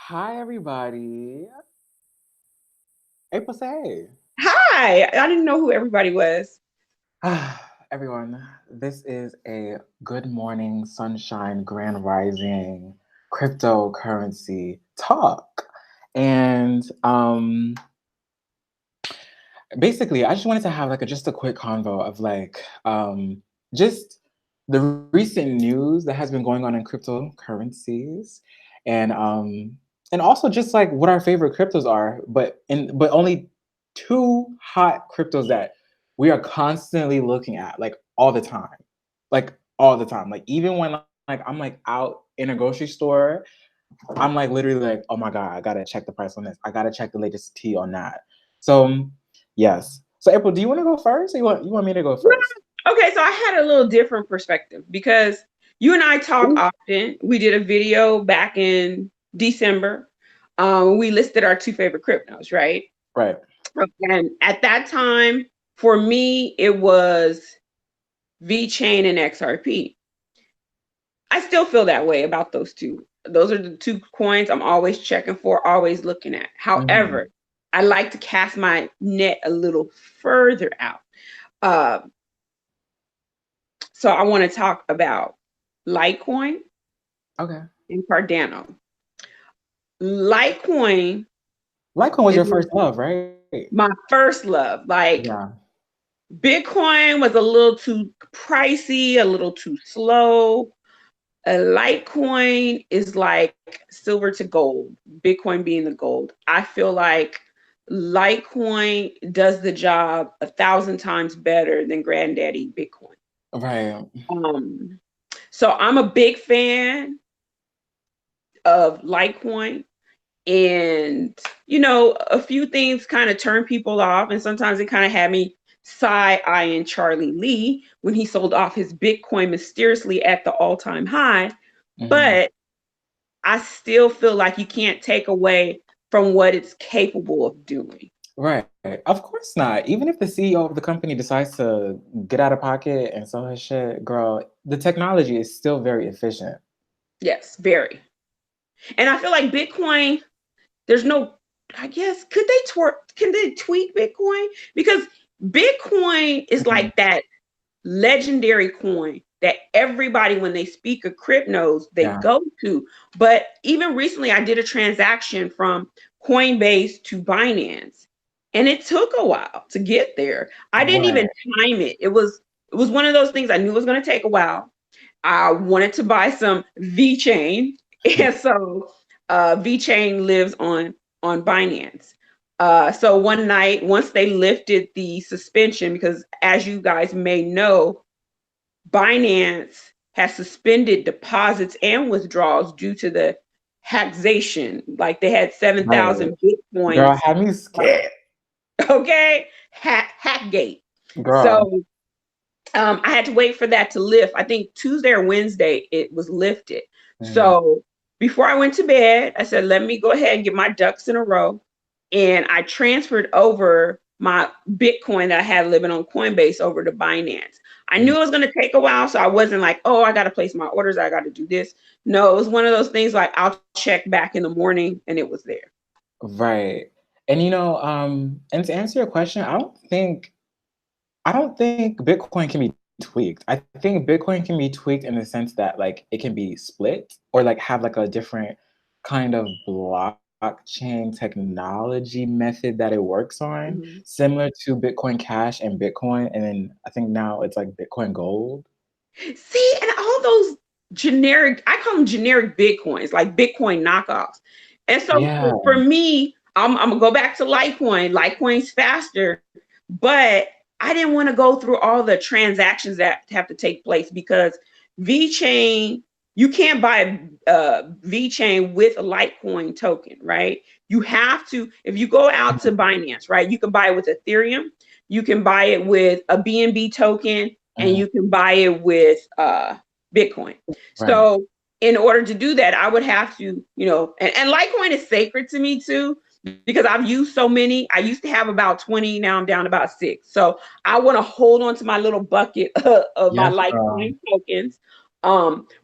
Hi, everybody. April, say Hi, I didn't know who everybody was. hey. Everyone, this is a good morning, sunshine, grand rising cryptocurrency talk. And basically, I just wanted to have like just a quick convo of just the recent news that has been going on in cryptocurrencies and also just like what our favorite cryptos are, but only two hot cryptos that we are constantly looking at like all the time. Like all the time. Like even when I'm like out in a grocery store, I'm like literally like, oh my God, I gotta check the price on this. I gotta check the latest tea on that. So yes. So April, do you want to go first? Or you want me to go first? Okay, so I had a little different perspective because you and I talk Ooh. often. We did a video back in December. We listed our two favorite cryptos, right? Right. And at that time, for me, it was VeChain and XRP. I still feel that way about those two. Those are the two coins I'm always checking for, always looking at. Hmm. However, I like to cast my net a little further out. Uh, So I want to talk about Litecoin Okay. and Cardano. Litecoin Litecoin was is your first love, right? my first love. Like Yeah. Bitcoin was a little too pricey, a little too slow. A Litecoin is like silver to gold, Bitcoin being the gold. I feel like Litecoin does the job 1,000 times better than Granddaddy Bitcoin. Right. Um, so I'm a big fan of Litecoin. And, a few things kind of turn people off. And sometimes it kind of had me side-eyeing Charlie Lee when he sold off his Bitcoin mysteriously at the all-time high. Hmm. But I still feel like you can't take away from what it's capable of doing. Right. Of course not. Even if the CEO of the company decides to get out of pocket and sell his shit, girl, the technology is still very efficient. Yes, very. And I feel like Bitcoin, there's no, I guess, can they tweak Bitcoin? Because Bitcoin is Mhm. like that legendary coin that everybody, when they speak of cryptos, they Yeah. go to. But even recently, I did a transaction from Coinbase to Binance, and it took a while to get there. I didn't even Right. time it. It was one of those things I knew it was going to take a while. I wanted to buy some VeChain, and so VeChain lives on Binance. So one night, once they lifted the suspension, because as you guys may know, Binance has suspended deposits and withdrawals due to the hackzation. Like they had Right. 7,000 Girl, bitcoins. had me scared. Okay, Hackgate. Girl. So I had to wait for that to lift. I think Tuesday or Wednesday it was lifted. Mhm. So before I went to bed, I said, let me go ahead and get my ducks in a row. And I transferred over my Bitcoin that I had living on Coinbase over to Binance. I knew Mhm. it was going to take a while. So I wasn't like, oh, I got to place my orders. I got to do this. No, it was one of those things like I'll check back in the morning and it was there. Right. And and to answer your question, I don't think Bitcoin can be tweaked. I think Bitcoin can be tweaked in the sense that like it can be split or like have like a different kind of blockchain technology method that it works on, Mhm. similar to Bitcoin Cash and Bitcoin. And then I think now it's like Bitcoin Gold. See, and all those generic, I call them generic Bitcoins, like Bitcoin knockoffs. And so Yeah. for me, I'm gonna go back to Litecoin. Litecoin's faster, but I didn't want to go through all the transactions that have to take place because VeChain, you can't buy VeChain with a Litecoin token, right? You have to, if you go out to Binance, right, you can buy it with Ethereum, you can buy it with a BNB token, and Mhm. you can buy it with Bitcoin. Right. So in order to do that, I would have to, and Litecoin is sacred to me too, because I've used so many. I used to have about 20, now I'm down to about 6. So I want to hold on to my little bucket of my Yes, girl. Litecoin tokens.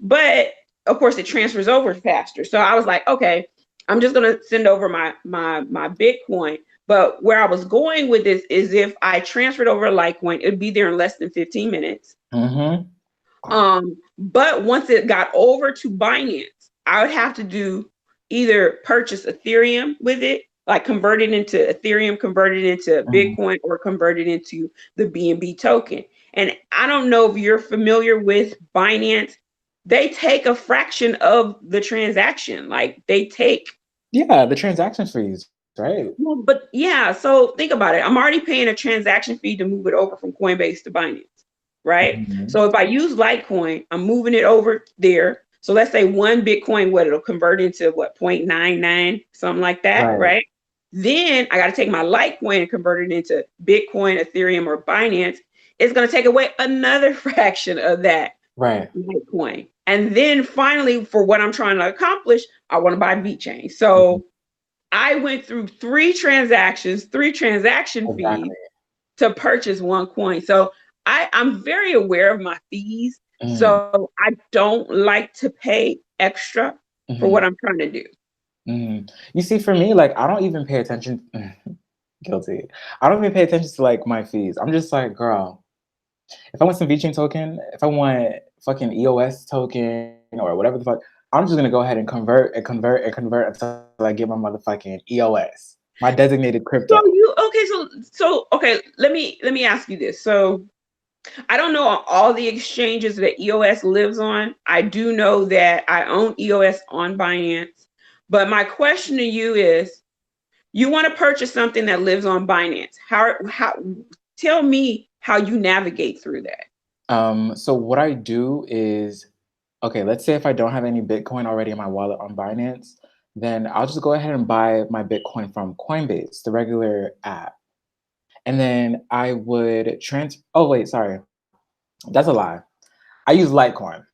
But of course, it transfers over faster. So I was like, okay, I'm just gonna send over my Bitcoin. But where I was going with this is if I transferred over Litecoin, it'd be there in less than 15 minutes. Mm-hmm. But once it got over to Binance, I would have to do either purchase Ethereum with it, like convert it into Ethereum, convert it into Bitcoin, or convert it into the BNB token. And I don't know if you're familiar with Binance. They take a fraction of the transaction. Like they take The transaction fees, right? well, but yeah, so think about it. I'm already paying a transaction fee to move it over from Coinbase to Binance, right? Mm-hmm. So if I use Litecoin, I'm moving it over there. So let's say one Bitcoin, what it'll convert into what 0.99, something like that, right? Then I got to take my Litecoin and convert it into Bitcoin, Ethereum, or Binance. It's going to take away another fraction of that Litecoin. And then finally, for what I'm trying to accomplish, I want to buy VeChain. So I went through three transaction fees to purchase one coin. So I'm very aware of my fees. So I don't like to pay extra for what I'm trying to do. You see, for me, like, I don't even pay attention. Guilty. I don't even pay attention to like my fees. I'm just like, girl, if I want some VeChain token, if I want fucking EOS token or whatever the fuck, I'm just gonna go ahead and convert until I get my motherfucking EOS, my designated crypto. So let me ask you this. So I don't know all the exchanges that EOS lives on. I do know that I own EOS on Binance. But my question to you is, you want to purchase something that lives on Binance. How tell me how you navigate through that. So what I do is, okay, let's say if I don't have any Bitcoin already in my wallet on Binance, then I'll just go ahead and buy my Bitcoin from Coinbase, the regular app. And then I would oh wait, sorry. That's a lie. I use Litecoin.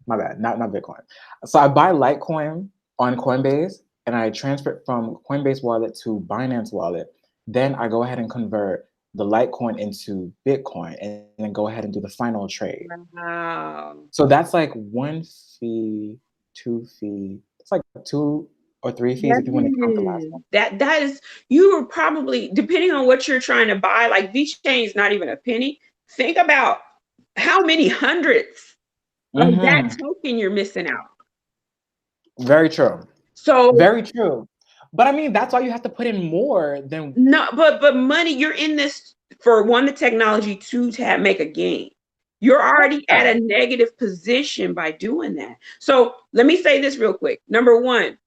My bad, not Bitcoin. So I buy Litecoin on Coinbase and I transfer it from Coinbase wallet to Binance wallet. Then I go ahead and convert the Litecoin into Bitcoin and then go ahead and do the final trade. Wow. So that's like one fee, two fee. It's like 2 or 3 fees if you want to count the last one. That is, you were probably, depending on what you're trying to buy, like VeChain is not even a penny. Think about how many hundreds of that token you're missing out. Very true. So very true. But I mean, that's why you have to put in more than but money, you're in this for one, the technology, two, to make a gain. You're already at a negative position by doing that. So let me say this real quick. Number one,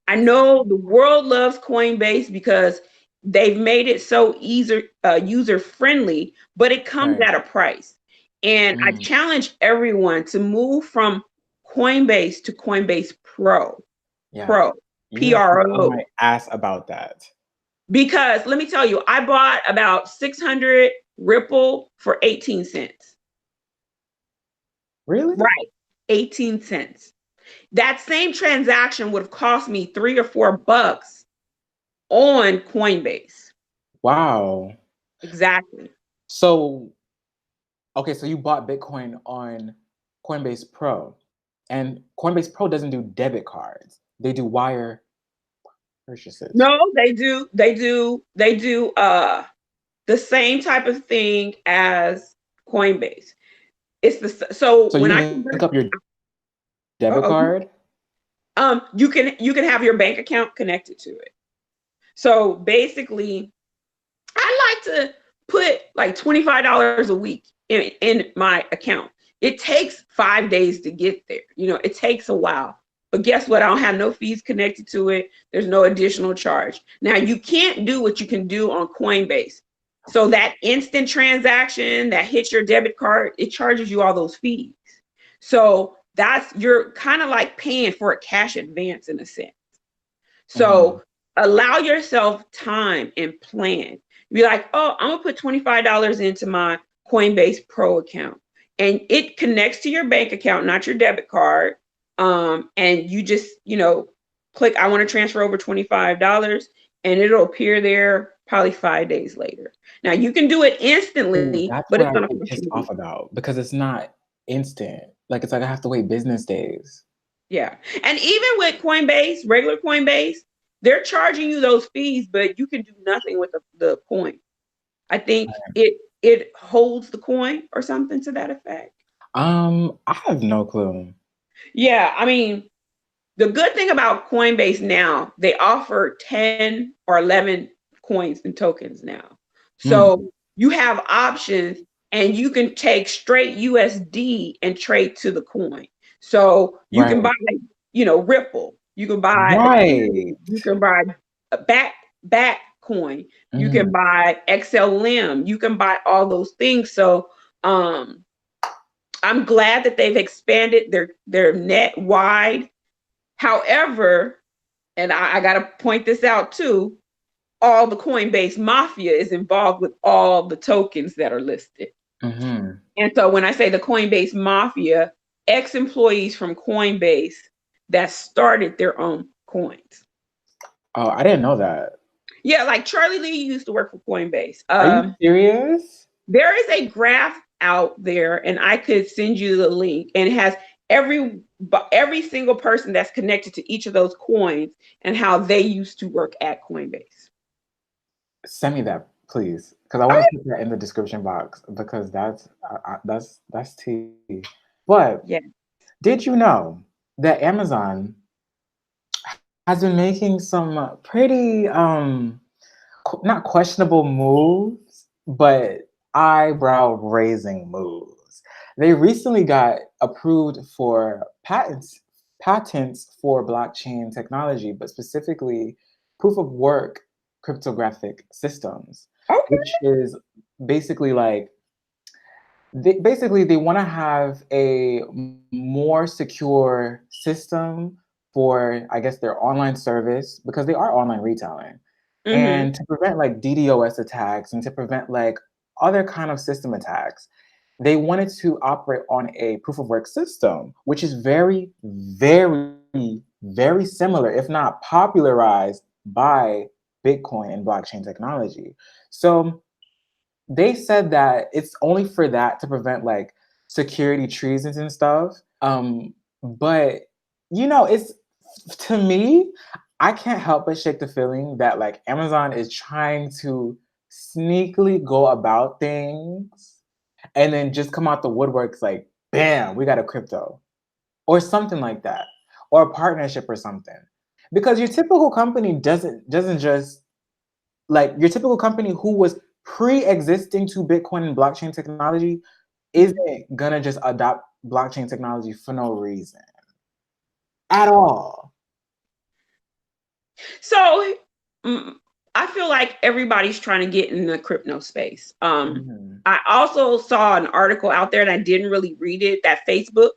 I know the world loves Coinbase because they've made it so user friendly, but it comes at a price. And I challenge everyone to move from Coinbase to Coinbase Pro. Pro. PRO. My ass about that. Because let me tell you, I bought about 600 Ripple for 18 cents. Really? Right. 18 cents. That same transaction would have cost me $3 or $4 on Coinbase. Wow. Exactly. So, okay, so you bought Bitcoin on Coinbase Pro, and Coinbase Pro doesn't do debit cards. They do wire purchases. No, they do the same type of thing as Coinbase. It's so when you link up your debit card, you can have your bank account connected to it. So basically, I like to put like $25 a week in my account. It takes 5 days to get there. It takes a while. But guess what? I don't have no fees connected to it. There's no additional charge. Now, you can't do what you can do on Coinbase. So that instant transaction that hits your debit card, it charges you all those fees. So you're kind of like paying for a cash advance in a sense. So allow yourself time and plan. Be like, oh, I'm gonna put $25 into my Coinbase Pro account. And it connects to your bank account, not your debit card. And you just, click, I want to transfer over $25, and it'll appear there probably 5 days later. Now you can do it instantly, but it's going to get pissed off about, because it's not instant. Like, it's like I have to wait business days. Yeah. And even with Coinbase, regular Coinbase, they're charging you those fees, but you can do nothing with the coin. I think it holds the coin or something to that effect. I have no clue. Yeah, I mean, the good thing about Coinbase now, they offer 10 or 11 coins and tokens now. Mm, So you have options and you can take straight USD and trade to the coin. So you can right, buy, Ripple, you can buy right. Ethereum, you can buy a back coin, you can Mhm, buy XLM, you can buy all those things. So um I'm glad that they've expanded their net wide. However, and I got to point this out too, all the Coinbase mafia is involved with all the tokens that are listed. mhm. And so when I say the Coinbase mafia, ex-employees from Coinbase that started their own coins. Oh, I didn't know that. Yeah, like Charlie Lee used to work for Coinbase. Are you serious? There is a graph out there, and I could send you the link, and it has every single person that's connected to each of those coins and how they used to work at Coinbase. Send me that, please, because I want to put that in the description box because that's tea. But Yeah. did you know that Amazon has been making some pretty not questionable moves, but eyebrow raising moves. They recently got approved for patents for blockchain technology, but specifically proof of work cryptographic systems, Okay. which is basically like they want to have a more secure system for, I guess, their online service because they are online retailing, Mm-hmm. and to prevent like DDoS attacks and to prevent like other kind of system attacks. They wanted to operate on a proof of work system, which is very, very, very similar, if not popularized by Bitcoin and blockchain technology. So they said that it's only for that to prevent like security treasons and stuff. But it's to me, I can't help but shake the feeling that like Amazon is trying to sneakily go about things and then just come out the woodworks like, bam, we got a crypto or something like that, or a partnership or something. Because your typical company doesn't just like your typical company who was pre-existing to Bitcoin and blockchain technology isn't gonna just adopt blockchain technology for no reason at all. So I feel like everybody's trying to get in the crypto space. Mhm. I also saw an article out there and I didn't really read it that Facebook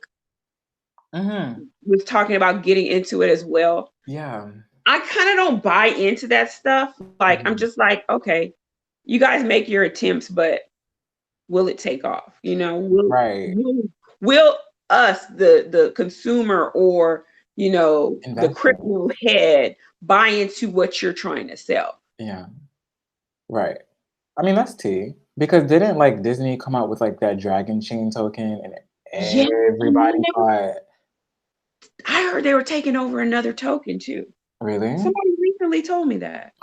Mhm. was talking about getting into it as well. Yeah. I kind of don't buy into that stuff. Like, I'm Mhm. just like, okay, you guys make your attempts, but will it take off? Right. Will us, the consumer, or the Investor. crypto head, buy into what you're trying to sell? Yeah. Right. I mean, that's T. Because didn't like Disney come out with like that Dragon Chain token and Yeah, and then everybody thought, I heard they were taking over another token too. really? Somebody recently told me that.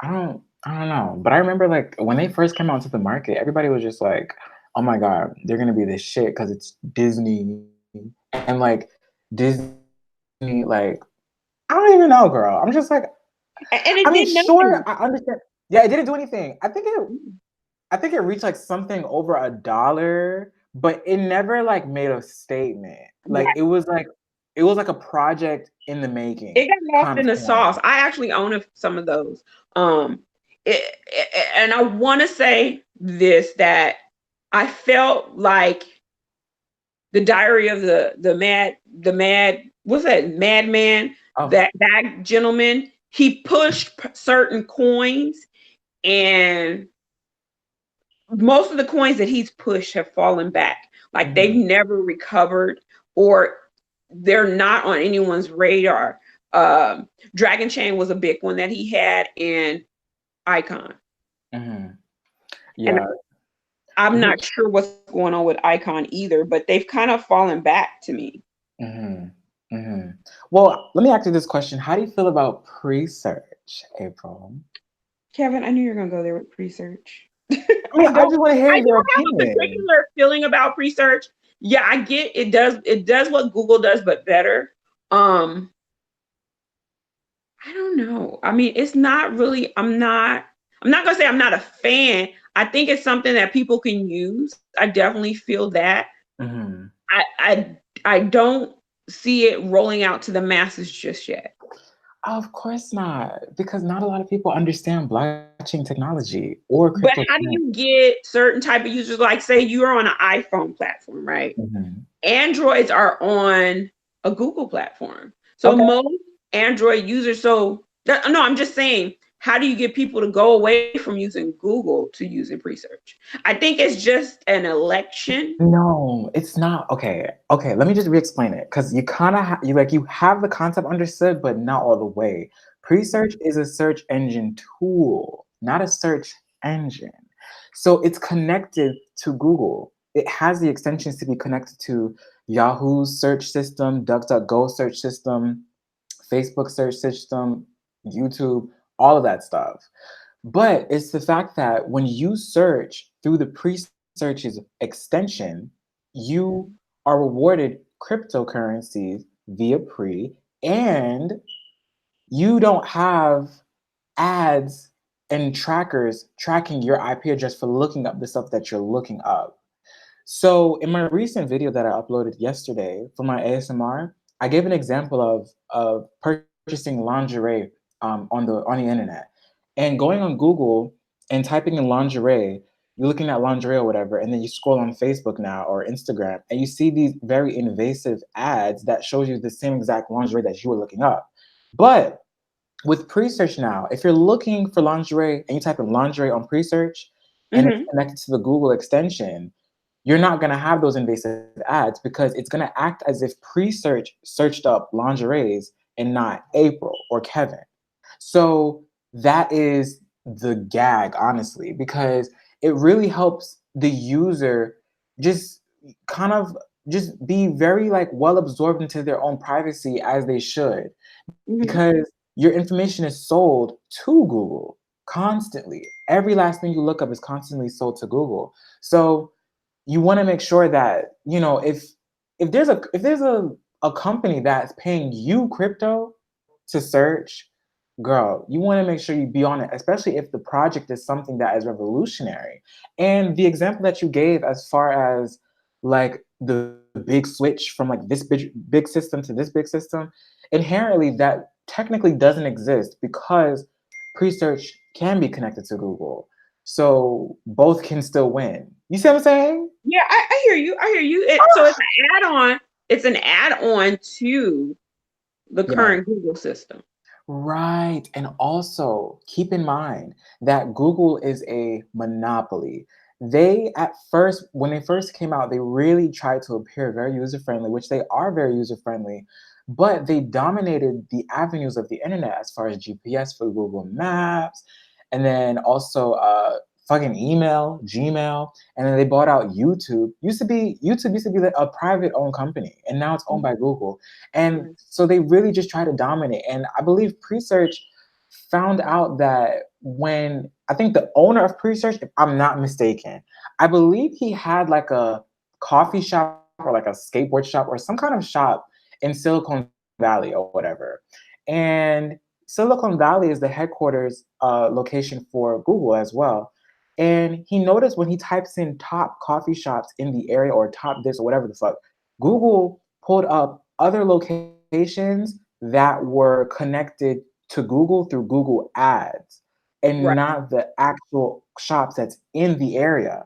I don't know. But I remember like when they first came out to the market, everybody was just like, oh my God, they're gonna be this shit because it's Disney. And like Disney, like, I don't even know, girl. I'm just like, And I it mean, did sure, nothing. I understand. Yeah, it didn't do anything. I think it reached like something over $1, but it never like made a statement. Yeah, It was like a project in the it making got lost kind in of the sauce. coin. I actually own some of those. And I want to say this, that I felt like the Diary of the mad, what's that, madman, Oh, that gentleman, he pushed certain coins, and most of the coins that he's pushed have fallen back. Like, they've mhm, never recovered, or they're not on anyone's radar. Dragon Chain was a big one that he had, and Icon. mhm. And Yeah, I'm not which sure what's going on with Icon either, but they've kind of fallen back to me. mhm. Mhm. Well, let me ask you this question. How do you feel about pre-search, April? Kevin, I knew you were gonna go there with pre-search. I mean, I don't just want to hear I your don't have a opinion. particular feeling about pre-search. Yeah, I get it does what Google does, but better. Um, I don't know. I mean, it's not really, I'm not gonna say I'm not a fan. I think it's something that people can use. I definitely feel that. Mhm. I I I don't see it rolling out to the masses just yet. Of course not, because not a lot of people understand blockchain technology or But crypto. how do you get certain type of users? Like, say you're on an iPhone platform, right? Mhm. Androids are on a Google platform. So Okay. most Android users, no, I'm just saying, how do you get people to go away from using Google to using pre-search? I think it's just an election. No, it's not. Okay. Okay, let me just re-explain it because you kind of you have the concept understood, but not all the way. Pre-search is a search engine tool, not a search engine. So it's connected to Google. It has the extensions to be connected to Yahoo's search system, DuckDuckGo search system, Facebook search system, YouTube, all of that stuff. But it's the fact that when you search through the pre-searches extension, you are rewarded cryptocurrencies via pre, and you don't have ads and trackers tracking your IP address for looking up the stuff that you're looking up. So in my recent video that I uploaded yesterday for my ASMR, I gave an example of purchasing lingerie on the internet, and going on Google and typing in lingerie. You're looking at lingerie or whatever, and then you scroll on Facebook now or Instagram, and you see these very invasive ads that shows you the same exact lingerie that you were looking up. But with pre-search now, if you're looking for lingerie and you type in lingerie on pre-search and it's Mm-hmm. connected to the Google extension, you're not going to have those invasive ads because it's going to act as if pre-search searched up lingeries and not April or Kevin. So that is the gag, honestly, because it really helps the user just kind of just be very like well absorbed into their own privacy as they should, Mm-hmm. because your information is sold to Google constantly. Every last thing you look up is constantly sold to Google. So you want to make sure that, if there's a company that's paying you crypto to search, girl, you want to make sure you be on it, especially if the project is something that is revolutionary. And the example that you gave as far as like the big switch from like this big system to this big system, inherently that technically doesn't exist because pre-search can be connected to Google. So both can still win. You see what I'm saying? Yeah, I hear you. I hear you. So it's an add-on. It's an add-on to the Yeah. current Google system. Right. And also keep in mind that Google is a monopoly. They, at first, when they first came out, they really tried to appear very user friendly, which they are very user friendly, but they dominated the avenues of the internet as far as GPS for Google Maps, and then also fucking email, Gmail, and then they bought out YouTube. YouTube used to be like a private owned company, and now it's owned by Google. And Right. so they really just try to dominate. And I believe Presearch found out that when I think the owner of Presearch, if I'm not mistaken, I believe he had like a coffee shop or like a skateboard shop or some kind of shop in Silicon Valley or whatever. And Silicon Valley is the headquarters location for Google as well. And he noticed when he types in top coffee shops in the area or top this or whatever the fuck, Google pulled up other locations that were connected to Google through Google Ads and Right. not the actual shops that's in the area.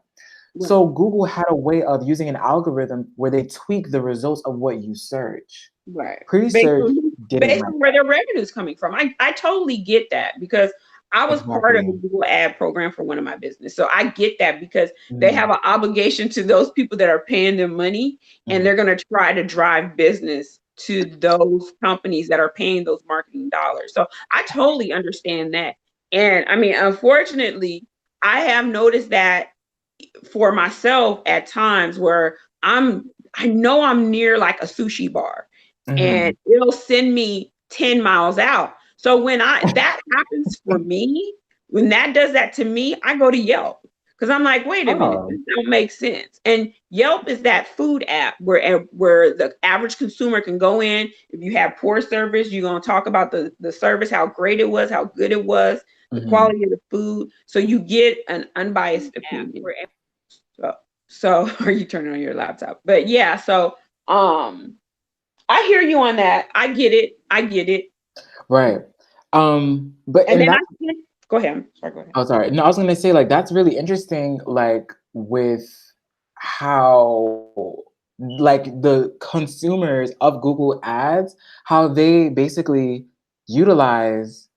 Right. So Google had a way of using an algorithm where they tweak the results of what you search. Right. Based Pre-search on didn't based like on where their revenue is coming from. I totally get that because I that. was part of the Exactly. Google ad program for one of my business. So I get that because they Mhm, have an obligation to those people that are paying them money and mhm, they're going to try to drive business to those companies that are paying those marketing dollars. So I totally understand that. And I mean, unfortunately, I have noticed that for myself at times where I know I'm near like a sushi bar Mm-hmm. and it'll send me 10 miles out. So when that happens for me, when that does that to me, I go to Yelp because I'm like, wait a minute, Oh. this don't make sense. And Yelp is that food app where the average consumer can go in. If you have poor service, you're gonna talk about the service, how great it was, how good it was, the Mm-hmm. quality of the food. So you get an unbiased opinion. So, so are you turning on your laptop? But yeah, so I hear you on that. I get it. I get it. Right. But And in then that, go ahead. Sorry, go ahead. oh, sorry. No, I was gonna say like that's really interesting. Like with how like the consumers of Google Ads, how they basically utilize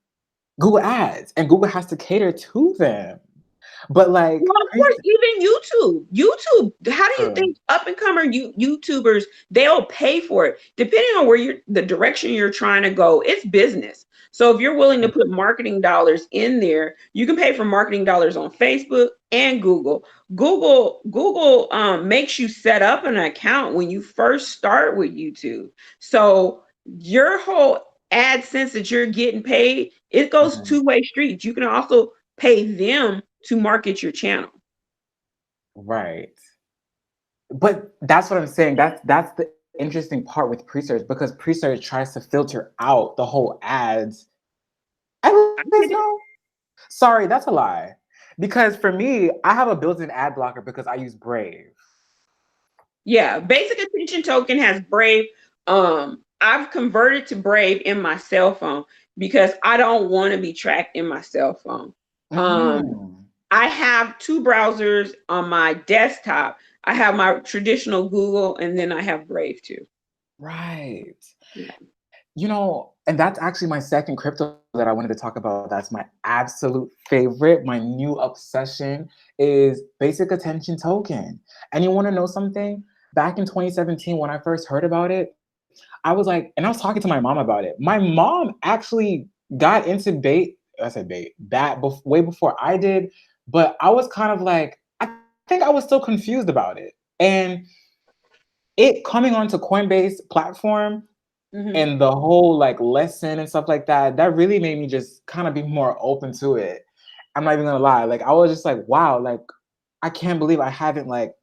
Google Ads, and Google has to cater to them. But like, Well, of course, even YouTube. YouTube, how do you true. think up and comer YouTubers, they'll pay for it? Depending on where the direction you're trying to go, it's business. So if you're willing to put marketing dollars in there, you can pay for marketing dollars on Facebook and Google. Google makes you set up an account when you first start with YouTube. So your whole AdSense that you're getting paid, it goes Mhm. two-way streets. You can also pay them to market your channel. Right. But that's what I'm saying. That's the interesting part with pre-search, because pre-search tries to filter out the whole ads. At I least get it. no. Sorry, that's a lie. Because for me, I have a built-in ad blocker because I use Brave. Yeah, basic attention token has Brave. I've converted to Brave in my cell phone because I don't want to be tracked in my cell phone. Um, Mm, I have two browsers on my desktop. I have my traditional Google, and then I have Brave too. right. Yeah. And that's actually my second crypto that I wanted to talk about. That's my absolute favorite. My new obsession is basic attention token. And you want to know something? Back in 2017, when I first heard about it, I was like, and I was talking to my mom about it. My mom actually got into bat way before I did. But I was kind of like, I think I was still confused about it. And it coming onto Coinbase platform, Mm-hmm. and the whole like lesson and stuff like that, that really made me just kind of be more open to it. I'm not even gonna lie. Like I was just like, wow, like I can't believe I haven't like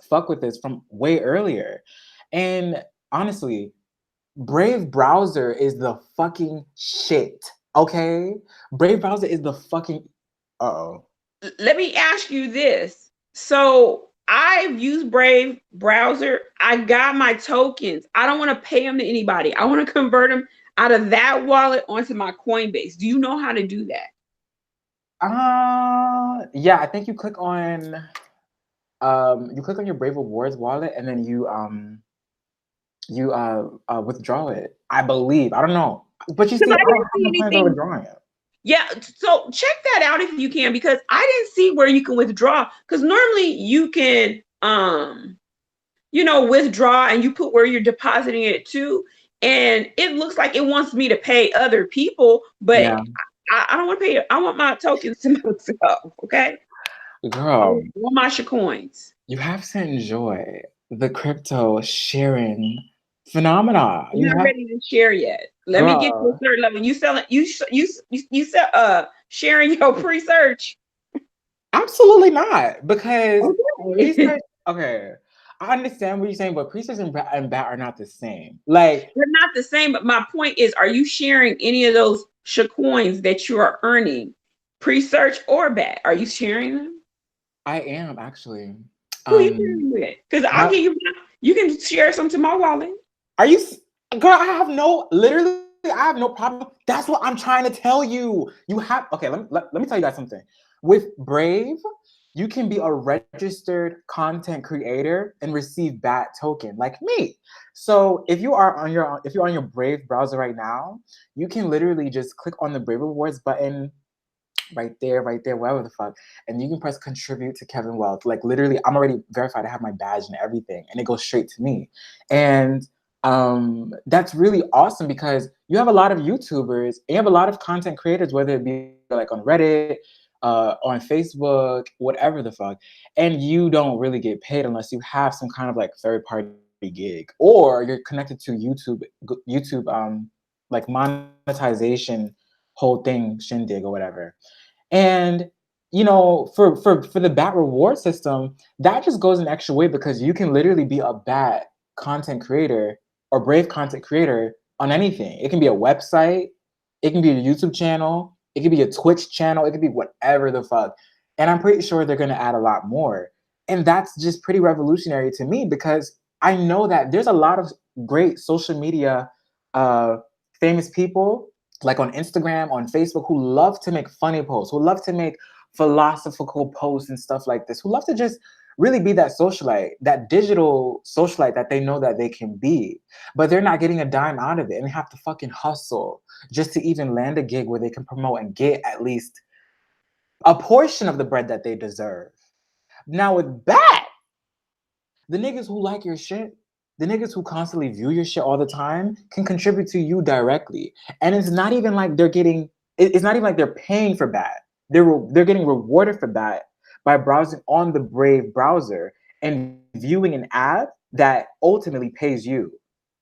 fuck with this from way earlier. And honestly, Brave browser is the fucking shit. Okay? Brave browser is the fucking uh-oh. Let me ask you this. So I've used Brave browser. I got my tokens. I don't want to pay them to anybody. I want to convert them out of that wallet onto my Coinbase. Do you know how to do that? Yeah, I think you click on your Brave Rewards wallet, and then you withdraw it. I believe. I don't know. But you Because see, I I don't didn't have see no plans on anything. withdrawing it. Yeah, so check that out if you can, because I didn't see where you can withdraw. Because normally you can withdraw and you put where you're depositing it to. And it looks like it wants me to pay other people, but Yeah. I don't want to pay it. I want my tokens to myself. Okay. I Girl, want my coins. you have to enjoy the crypto sharing phenomena. I'm You not have, ready to share yet. Let me get to a girl, third level. You selling you sell sharing your pre-search. absolutely not. Because Okay. pre-search, okay, I understand what you're saying, but pre-search and BAT are not the same. Like, They're not the same, but my point is, are you sharing any of those coins that you are earning, pre-search or BAT? Are you sharing them? I am actually. Who you Um, sharing with? Because I'll my give you. You can share some to my wallet. Are you, girl? Literally, I have no problem. That's what I'm trying to tell you. You have, okay, let me tell you guys something. With Brave, you can be a registered content creator and receive BAT token like me. So if you're on your Brave browser right now, you can literally just click on the Brave Rewards button right there, wherever the fuck. And you can press contribute to Kevin Wealth. Like literally, I'm already verified. I have my badge and everything, and it goes straight to me. And that's really awesome because you have a lot of YouTubers and you have a lot of content creators, whether it be like on Reddit, on Facebook, whatever the fuck, and you don't really get paid unless you have some kind of like third party gig, or you're connected to YouTube, like monetization whole thing shindig or whatever. And you know, for the bat reward system, that just goes an extra way because you can literally be a bat content creator or brave content creator on anything. It can be a website, it can be a YouTube channel, it could be a Twitch channel, it could be whatever the fuck. And I'm pretty sure they're gonna add a lot more. And that's just pretty revolutionary to me because I know that there's a lot of great social media uh, famous people like on Instagram, on Facebook, who love to make funny posts, who love to make philosophical posts and stuff like this, who love to just really be that socialite, that digital socialite that they know that they can be, but they're not getting a dime out of it and they have to fucking hustle just to even land a gig where they can promote and get at least a portion of the bread that they deserve. Now with that, the niggas who like your shit, the niggas who constantly view your shit all the time can contribute to you directly. And it's not even like it's not even like they're paying for that. They're getting rewarded for that by browsing on the Brave browser and viewing an ad that ultimately pays you.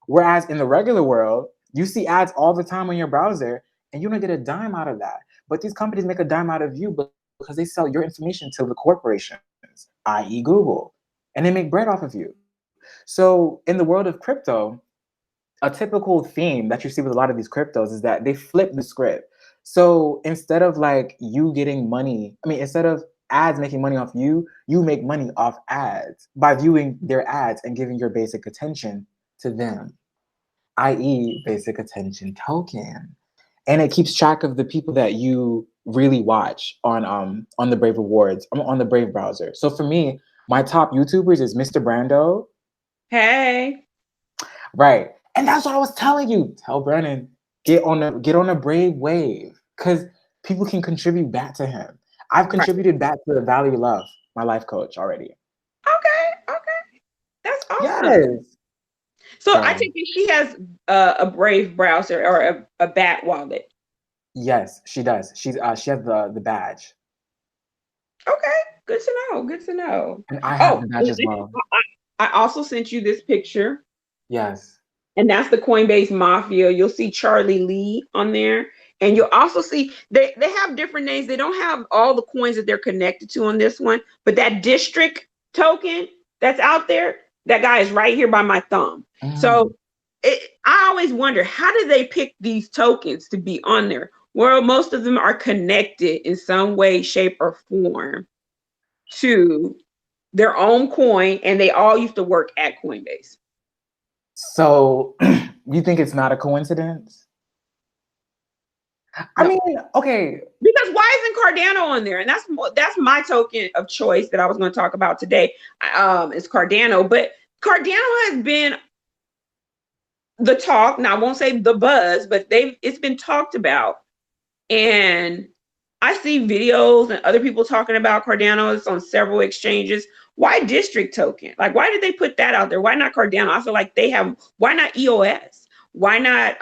Whereas in the regular world, you see ads all the time on your browser and you don't get a dime out of that. But these companies make a dime out of you because they sell your information to the corporations, i.e. Google, and they make bread off of you. So in the world of crypto, a typical theme that you see with a lot of these cryptos is that they flip the script. So instead of like you getting money, instead of ads making money off you, you make money off ads by viewing their ads and giving your basic attention to them, i.e. basic attention token. And it keeps track of the people that you really watch on the Brave Rewards, on the Brave browser. So for me, my top YouTubers is Mr. Brando. Hey. Right. And that's what I was telling you. Tell Brennan, get on a Brave wave. Because people can contribute back to him. I've contributed back to the Valerie Love, my life coach, already. Okay. That's awesome. Yes. So I take it she has a Brave browser or a bat wallet. Yes, she does. She has the badge. Okay, good to know. And I have the badge as well. I also sent you this picture. Yes. And that's the Coinbase Mafia. You'll see Charlie Lee on there. And you'll also see they have different names. They don't have all the coins that they're connected to on this one, but that district token that's out there, that guy is right here by my thumb. So I always wonder, how do they pick these tokens to be on there? Well, most of them are connected in some way, shape, or form to their own coin, and they all used to work at Coinbase. So you think it's not a coincidence? I mean, okay. Because why isn't Cardano on there? And that's my token of choice that I was going to talk about today. Is Cardano, but Cardano has been the talk. Now I won't say the buzz, but it's been talked about, and I see videos and other people talking about Cardano. It's on several exchanges. Why district token? Like, why did they put that out there? Why not Cardano? I feel like why not EOS? Why not,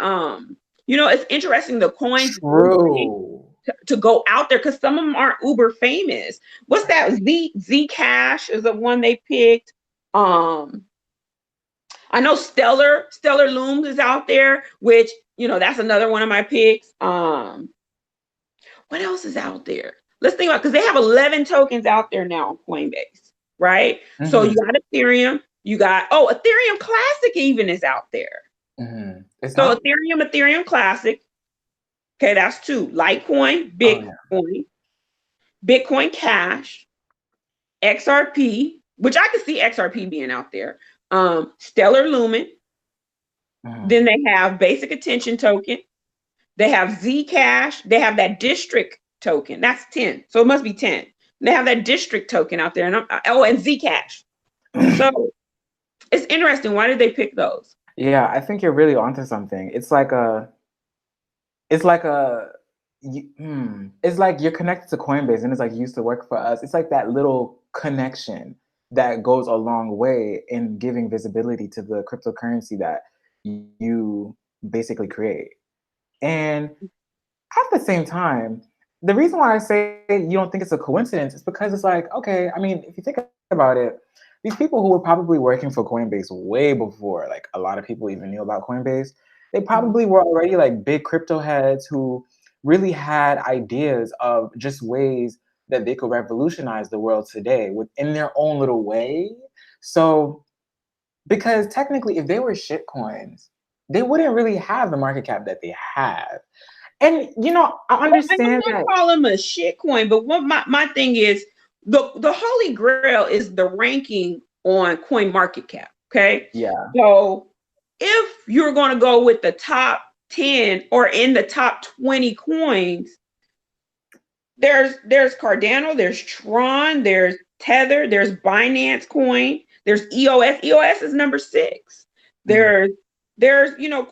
it's interesting the coins to go out there because some of them aren't uber famous. What's that? Zcash is the one they picked. I know Stellar Looms is out there, which, that's another one of my picks. What else is out there? Let's think about, because they have 11 tokens out there now on Coinbase, right? Mm-hmm. So you got Ethereum, Ethereum Classic even is out there. Mm-hmm. Ethereum Classic. Okay, that's 2. Litecoin, Bitcoin, Bitcoin Cash, XRP, which I could see XRP being out there. Stellar Lumen. Mm-hmm. Then they have Basic Attention Token. They have Zcash. They have that district token. That's 10. So it must be 10. They have that district token out there. And Zcash. So it's interesting. Why did they pick those? Yeah, I think you're really onto something. It's like you're connected to Coinbase and it's like you used to work for us. It's like that little connection that goes a long way in giving visibility to the cryptocurrency that you basically create. And at the same time, the reason why I say you don't think it's a coincidence is because it's like, okay, I mean, if you think about it, these people who were probably working for Coinbase way before like a lot of people even knew about Coinbase, they probably were already like big crypto heads who really had ideas of just ways that they could revolutionize the world today within their own little way. So, because technically, if they were shit coins, they wouldn't really have the market cap that they have. And you know, I understand I that. don't call him a shit coin, but what my thing is, the holy grail is the ranking on Coin Market Cap. Okay, Yeah. so if you're going to go with the top 10 or in the top 20 coins, there's Cardano, there's Tron, there's Tether, there's Binance Coin, there's EOS. EOS is number 6. There's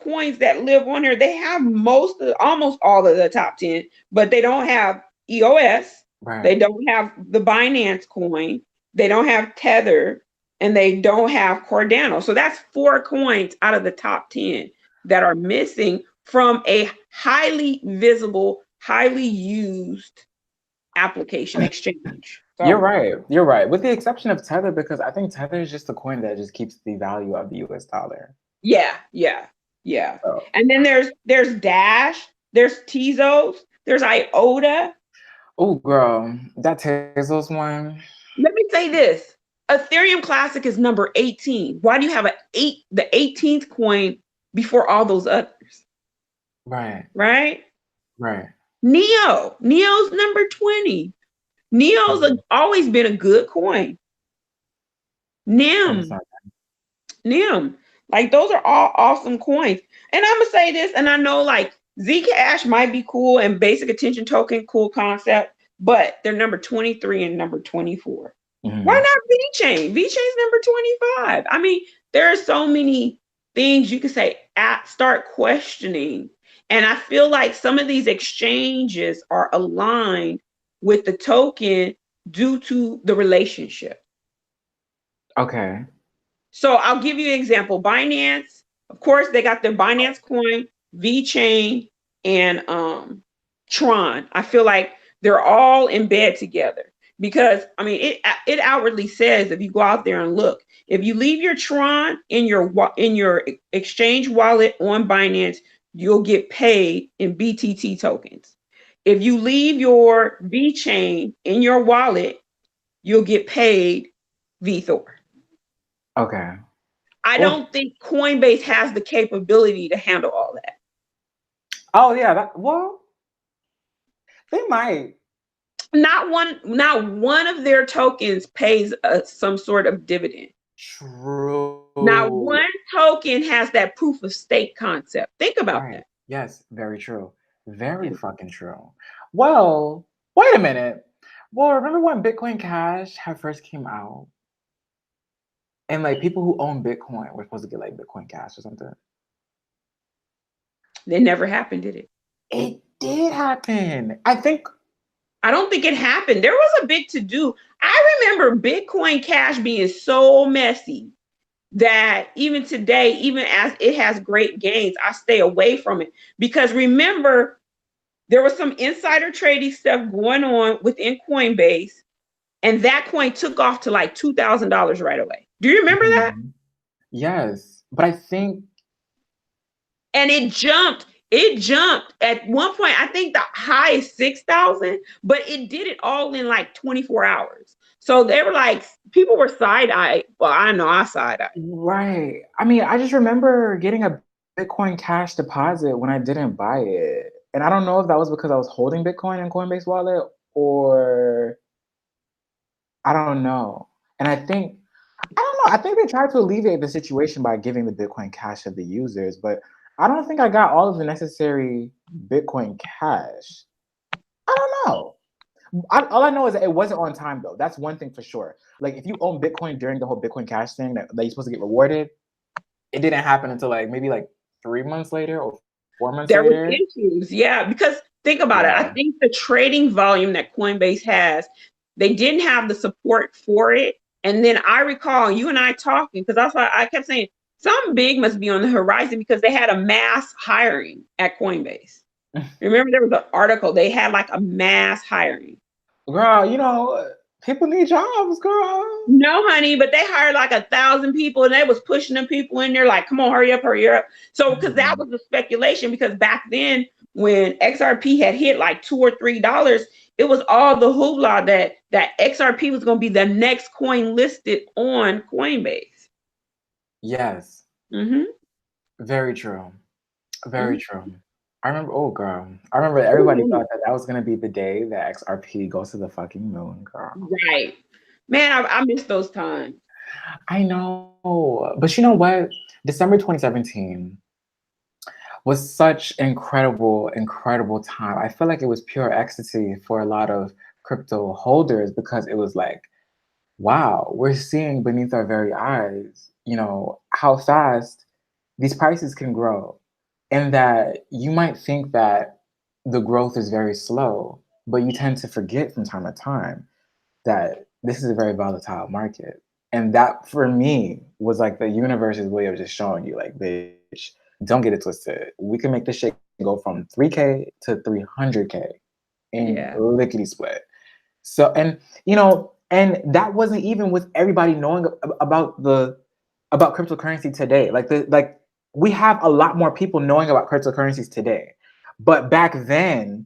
coins that live on here. They have almost all of the top 10, but they don't have EOS. Right. They don't have the Binance coin. They don't have Tether, and they don't have Cardano. So that's 4 coins out of the top 10 that are missing from a highly visible, highly used application exchange. So, You're right. You're right. With the exception of Tether, because I think Tether is just a coin that just keeps the value of the US dollar. Yeah. So. And then there's Dash, there's Tezos, there's IOTA. Oh, girl, that Tezos one. Let me say this: Ethereum Classic is number 18. Why do you have the 18th coin before all those others? Right. Neo's number 20. Neo's always been a good coin. NIM. Like, those are all awesome coins. And I'm gonna say this, and I know like Zcash might be cool and basic attention token, cool concept, but they're number 23 and number 24. Why not VeChain? VeChain's number 25. I mean, there are so many things you could say start questioning. And I feel like some of these exchanges are aligned with the token due to the relationship. Okay. So I'll give you an example. Binance, of course, they got their Binance coin, VeChain, and Tron. I feel like they're all in bed together because, I mean, it outwardly says, if you go out there and look, if you leave your Tron in your exchange wallet on Binance, you'll get paid in BTT tokens. If you leave your VeChain in your wallet, you'll get paid VeThor. Okay. I don't think Coinbase has the capability to handle all that. Oh yeah, they might. Not one of their tokens pays some sort of dividend. True. Now, one token has that proof of stake concept. Think about that. Yes, very true. Very fucking true. Well, wait a minute. Well, remember when Bitcoin Cash first came out? And like people who own Bitcoin were supposed to get like Bitcoin Cash or something. It never happened, did it? It did happen. I don't think it happened. There was a big to-do. I remember Bitcoin Cash being so messy that even today, even as it has great gains, I stay away from it. Because remember, there was some insider trading stuff going on within Coinbase, and that coin took off to like $2,000 right away. Do you remember that? Yes, but I think... And it jumped at one point. I think the high is 6,000, but it did it all in like 24 hours. So they were like, people were side-eyed. Well, I know I side-eyed. Right. I mean, I just remember getting a Bitcoin Cash deposit when I didn't buy it. And I don't know if that was because I was holding Bitcoin in Coinbase wallet or I don't know. And I don't know. I think they tried to alleviate the situation by giving the Bitcoin Cash to the users, but I don't think I got all of the necessary Bitcoin Cash. I don't know. All I know is that it wasn't on time, though. That's one thing for sure. Like, if you own Bitcoin during the whole Bitcoin Cash thing that you're supposed to get rewarded, it didn't happen until like maybe like 3 months later or 4 months later. There were issues, yeah, because think about it. I think the trading volume that Coinbase has, they didn't have the support for it. And then I recall you and I talking, because that's why I kept saying something big must be on the horizon, because they had a mass hiring at Coinbase. Remember, there was an article, they had like a mass hiring. Girl, you know, People need jobs, girl. No, honey, but they hired like 1,000 people and they was pushing them people in there like, come on, hurry up, hurry up. So, because that was the speculation, because back then when XRP had hit like $2 or $3, it was all the hoopla that XRP was going to be the next coin listed on Coinbase. Yes. Mm-hmm. Very true. Very Mm-hmm. true. I remember, oh girl, I remember everybody thought that was gonna be the day that XRP goes to the fucking moon, girl. Right. Man, I miss those times. I know, but you know what? December 2017 was such incredible, incredible time. I feel like it was pure ecstasy for a lot of crypto holders because it was like, wow, we're seeing beneath our very eyes, how fast these prices can grow. And that you might think that the growth is very slow, but you tend to forget from time to time that this is a very volatile market. And that for me was like the universe's way of just showing you, like, bitch, don't get it twisted. We can make this shit go from 3K to 300K in lickety split. So, and that wasn't even with everybody knowing about cryptocurrency today. Like we have a lot more people knowing about cryptocurrencies today, but back then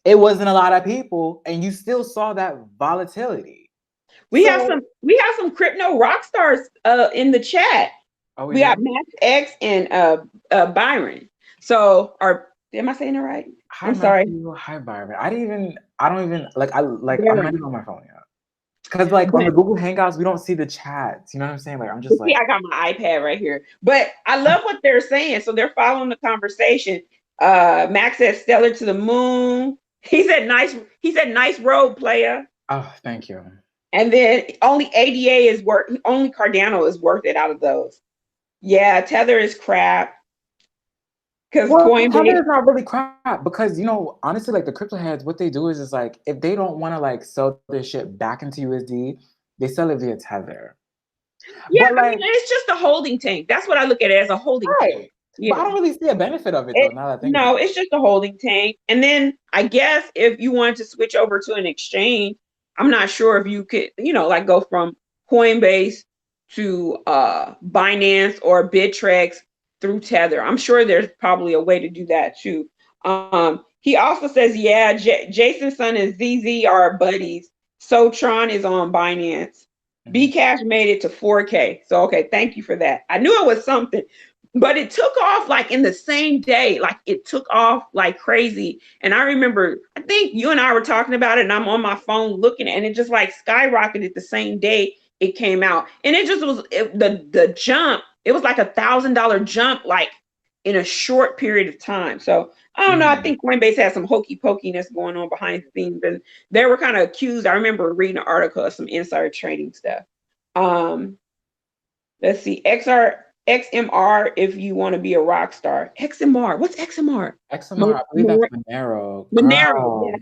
it wasn't a lot of people, and you still saw that volatility. We have some crypto rock stars in the chat. Oh, we got Max X and Byron. So, am I saying it right? Hi, I'm sorry. Hi, Byron. I'm not even on my phone yet. Because on the Google Hangouts, we don't see the chats. You know what I'm saying? Like, I'm just like, I got my iPad right here. But I love what they're saying. So they're following the conversation. Max said stellar to the moon. He said nice road, player. Oh, thank you. And then only ADA is only Cardano is worth it out of those. Yeah, Tether is crap. Because Tether is not really crap, because honestly, like, the crypto heads, what they do is like, if they don't want to like sell their shit back into USD, they sell it via Tether. Yeah, but, I mean, it's just a holding tank. That's what I look at it as, a holding tank. Yeah. But I don't really see a benefit of it though. Now that I think no, it's just a holding tank. And then I guess if you wanted to switch over to an exchange, I'm not sure if you could, like go from Coinbase to Binance or Bittrex through Tether. I'm sure there's probably a way to do that too. He also says, yeah, Jason's son and ZZ are buddies. Sotron is on Binance. Bcash made it to 4K. So, okay, thank you for that. I knew it was something, but it took off like in the same day. Like, it took off like crazy. And I remember, I think you and I were talking about it, and I'm on my phone looking, and it just like skyrocketed the same day it came out. And it just was the jump. It was like $1,000 jump, like in a short period of time. So I don't know. I think Coinbase has some hokey pokiness going on behind the scenes, and they were kind of accused. I remember reading an article of some insider trading stuff. Let's see, XMR, if you want to be a rock star. XMR, what's XMR? XMR, I believe that's Monero. Monero, yeah.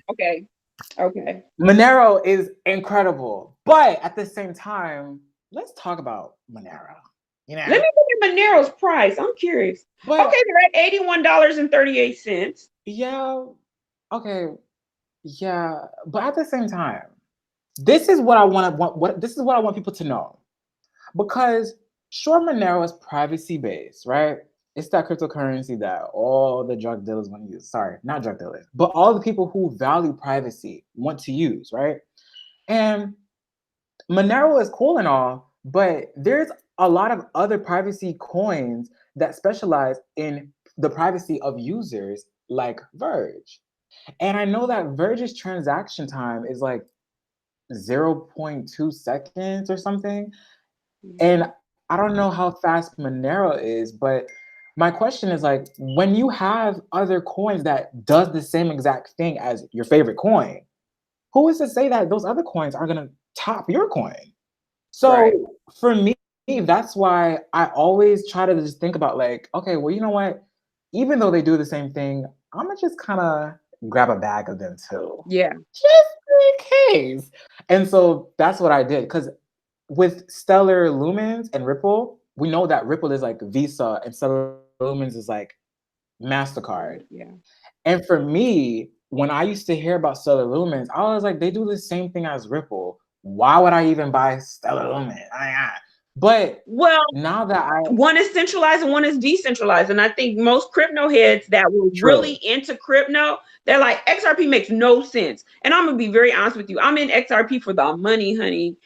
Okay. Monero is incredible, but at the same time, let's talk about Monero. Let me look at Monero's price. I'm curious. Okay, they're at $81.38. Yeah. Okay. Yeah, but at the same time, this is what I want people to know, because sure, Monero is privacy based, right? It's that cryptocurrency that all the drug dealers want to use. Sorry, not drug dealers, but all the people who value privacy want to use, right? And Monero is cool and all, but there's a lot of other privacy coins that specialize in the privacy of users, like Verge. And I know that Verge's transaction time is like 0.2 seconds or something. And I don't know how fast Monero is, but my question is, like, when you have other coins that does the same exact thing as your favorite coin, who is to say that those other coins are going to top your coin? So for me, that's why I always try to just think about, like, okay, well, you know what? Even though they do the same thing, I'm going to just kind of grab a bag of them too. Yeah. Just in case. And so that's what I did. Because with Stellar Lumens and Ripple, we know that Ripple is like Visa and Stellar Lumens is like MasterCard. Yeah. And for me, when I used to hear about Stellar Lumens, I was like, they do the same thing as Ripple. why would I even buy Stellar Lumen? But Well, now that one is centralized and one is decentralized. And I think most crypto heads that were really into crypto, they're like, XRP makes no sense. And I'm going to be very honest with you. I'm in XRP for the money, honey.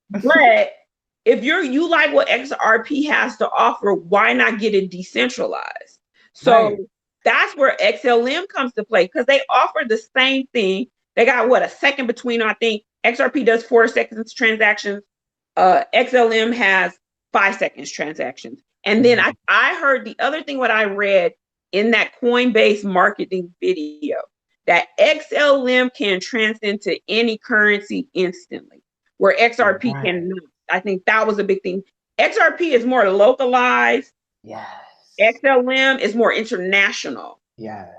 But if you like what XRP has to offer, why not get it decentralized? So that's where XLM comes to play, because they offer the same thing. They got a second between, I think XRP does 4 seconds transactions. XLM has 5 seconds transactions. And then I heard the other thing, what I read in that Coinbase marketing video, that XLM can transcend to any currency instantly, where XRP cannot. I think that was a big thing. XRP is more localized. Yes. XLM is more international. Yes.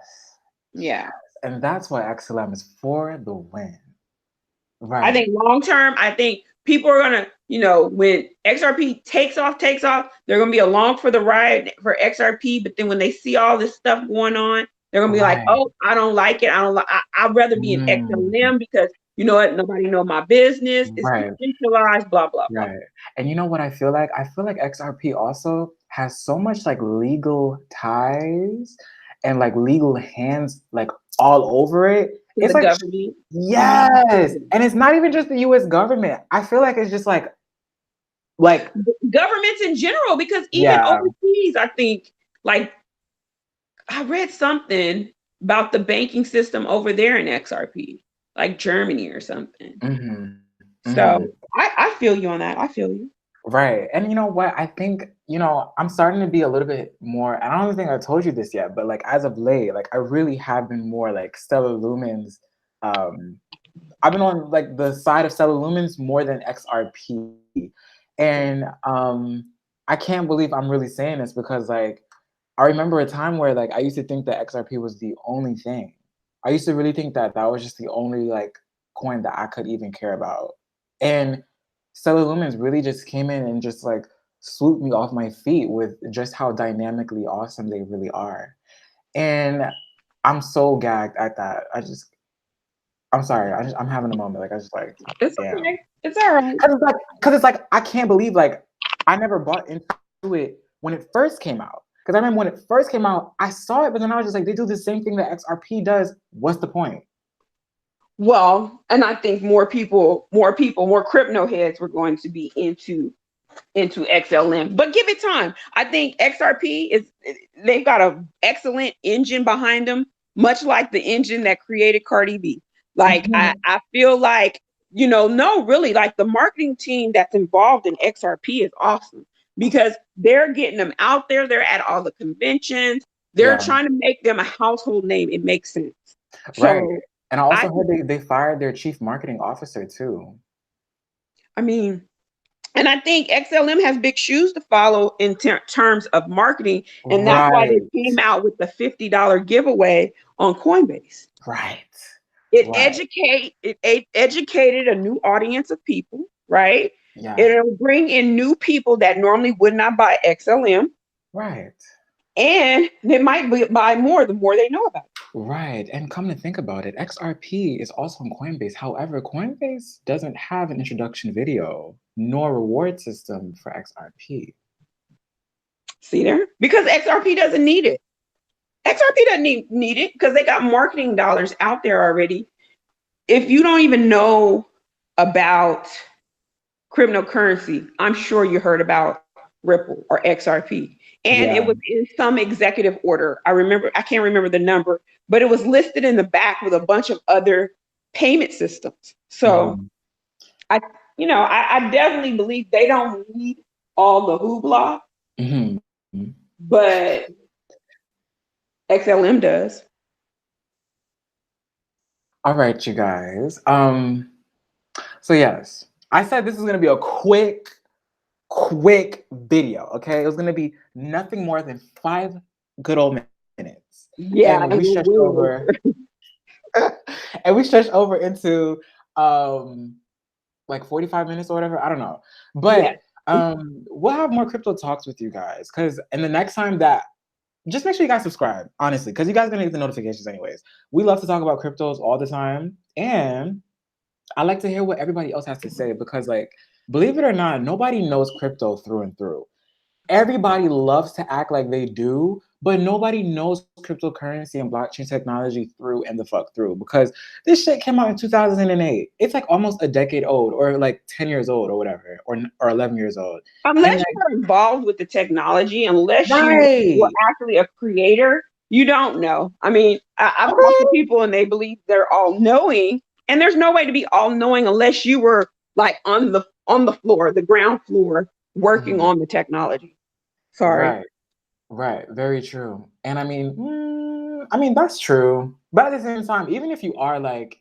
Yeah. And that's why XLM is for the win. Right. I think long term, I think people are gonna, when XRP takes off, they're gonna be along for the ride for XRP. But then when they see all this stuff going on, they're gonna be like, "Oh, I don't like it. I'd rather be in XLM because you know what? Nobody know my business. It's decentralized. Blah blah blah." Right. And you know what I feel like? I feel like XRP also has so much like legal ties and like legal hands like all over it. It's like government. Yes. And it's not even just the US government. I feel like it's just like governments in general, because even overseas, I think, like, I read something about the banking system over there in XRP, like Germany or something. So I feel you on that. I feel you. Right. And you know what? I think, I'm starting to be a little bit more, I don't think I told you this yet, but like as of late, like I really have been more like Stellar Lumens. I've been on like the side of Stellar Lumens more than XRP. And I can't believe I'm really saying this, because like I remember a time where like I used to think that XRP was the only thing. I used to really think that that was just the only like coin that I could even care about. And Stellar Lumens really just came in and just like swooped me off my feet with just how dynamically awesome they really are. And I'm so gagged at that. I'm sorry. I'm having a moment. Like I just like, it's damn. okay. It's all right. Cause it's like I can't believe like I never bought into it when it first came out. Because I remember when it first came out, I saw it, but then I was just like, they do the same thing that XRP does. What's the point? Well, and I think more crypto heads were going to be into XLM, but give it time. I think XRP they've got an excellent engine behind them, much like the engine that created Cardi B. Like I feel like, no, really, like the marketing team that's involved in XRP is awesome, because they're getting them out there. They're at all the conventions. They're trying to make them a household name. It makes sense. Right. So, and I also heard they fired their chief marketing officer too. I mean, and I think XLM has big shoes to follow in terms of marketing. And that's why they came out with the $50 giveaway on Coinbase. Right. It educated a new audience of people, right? Yeah. It'll bring in new people that normally would not buy XLM. Right. And they might buy more the more they know about it. Right. And come to think about it, XRP is also on Coinbase. However, Coinbase doesn't have an introduction video nor reward system for XRP. See there? Because XRP doesn't need it. XRP doesn't need it because they got marketing dollars out there already. If you don't even know about cryptocurrency, I'm sure you heard about Ripple or XRP. And it was in some executive order. I can't remember the number, but it was listed in the back with a bunch of other payment systems. So I definitely believe they don't need all the hoopla, but XLM does. All right, you guys. So yes, I said this is gonna be a quick video, okay? It was gonna be nothing more than 5 good old minutes. Yeah, and we stretched over and we stretched over into like 45 minutes or whatever. I don't know. But we'll have more crypto talks with you guys, and the next time that, just make sure you guys subscribe, honestly, because you guys are gonna get the notifications anyways. We love to talk about cryptos all the time, and I like to hear what everybody else has to say because, like, believe it or not, nobody knows crypto through and through. Everybody loves to act like they do, but nobody knows cryptocurrency and blockchain technology through and the fuck through because this shit came out in 2008. It's like almost a decade old, or like 10 years old, or whatever, or 11 years old. And Unless like, you're involved with the technology, unless you were right. actually a creator, you don't know. I mean, I've talked to Okay. people and they believe they're all knowing, and there's no way to be all knowing unless you were like on the floor, the ground floor, working Mhm. on the technology. Sorry. Right. Right, very true. And I mean that's true. But at the same time, even if you are like,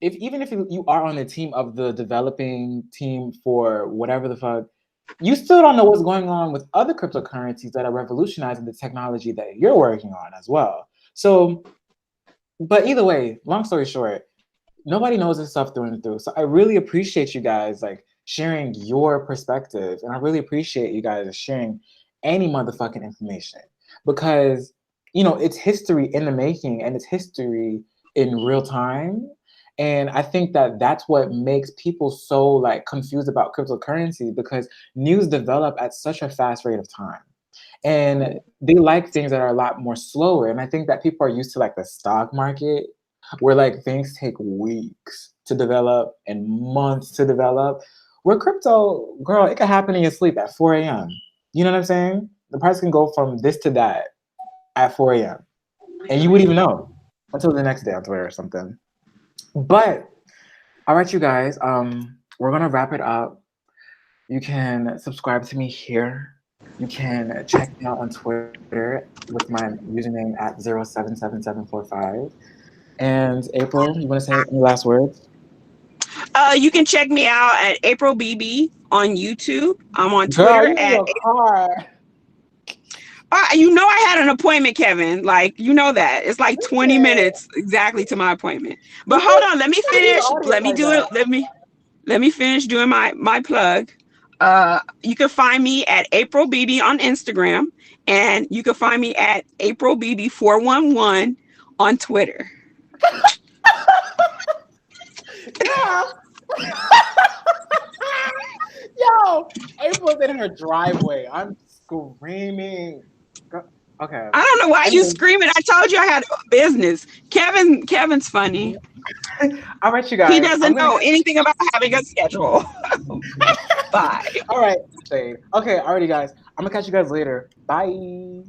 if even if you are on the team of the developing team for whatever the fuck, you still don't know what's going on with other cryptocurrencies that are revolutionizing the technology that you're working on as well. So, but either way, long story short, nobody knows this stuff through and through. So I really appreciate you guys like sharing your perspectives, and I really appreciate you guys sharing any motherfucking information because it's history in the making and it's history in real time. And I think that that's what makes people so like confused about cryptocurrency because news develop at such a fast rate of time. And they like things that are a lot more slower. And I think that people are used to like the stock market where like things take weeks to develop and months to develop. Where crypto, girl, it could happen in your sleep at 4 a.m. You know what I'm saying? The price can go from this to that at 4 a.m. And you wouldn't even know until the next day on Twitter or something. But all right, you guys, we're gonna wrap it up. You can subscribe to me here. You can check me out on Twitter with my username at 077745. And April, you want to say any last words? You can check me out at April BB on YouTube. I'm on Girl, Twitter you in at. your car. You know, I had an appointment, Kevin. Like, you know that it's like 20 Listen, minutes exactly to my appointment. But you hold on, let me can't do the finish. audience Let me like do it. that. Let me finish doing my plug. You can find me at April BB on Instagram, and you can find me at April BB 411 on Twitter. Girl. Yo, April's in her driveway. I'm screaming. Okay. I don't know why you Anyway, screaming. I told you I had business. Kevin's funny. all right, you He guys. I'm doesn't gonna. know anything about having a schedule. Bye. All right, Shade. Okay, alrighty, guys. I'm gonna catch you guys later. Bye.